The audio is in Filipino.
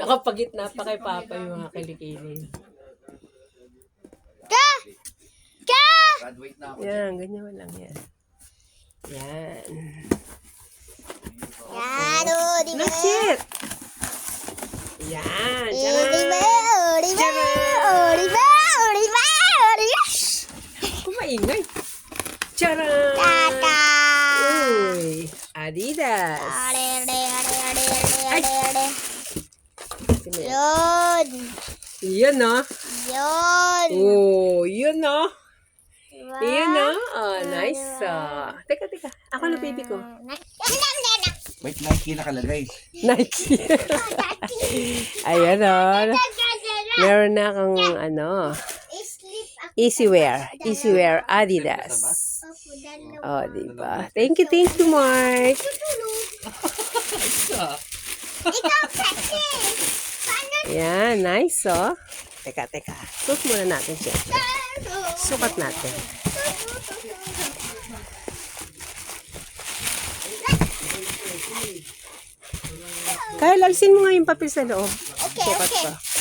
Nakapagitna pa kay Papa yung mga kilikili. Graduate na ako. Yan, ganyan mo lang yan. Yan. Yan, oh, di ba? That's it! Yan. Eh, Tara! di ba? Oh, di ba? Oh, di ba? Oh, di ba? Oh, di ba? Kumaingay. Tara! Tata! Uy! Adidas! Ade, ade, ade, ade, ade, ade, ade. Sino yan? Yun. Yan no? Yun. Oh, yun no? Diba? Yan no? Oh, nice. Teka. Ako na baby ko. Wait, Nike nakalagay. Nike. Ayan o. Meron na akong Easywear. Easywear Adidas. Oh, diba? Thank you, Mark. Ikaw kasi. Yan, nice oh. Teka. Suot muna natin siya. Sukat natin. Kaya lalsin mo nga yung papel sa loob. Okay, Sukat okay. pa.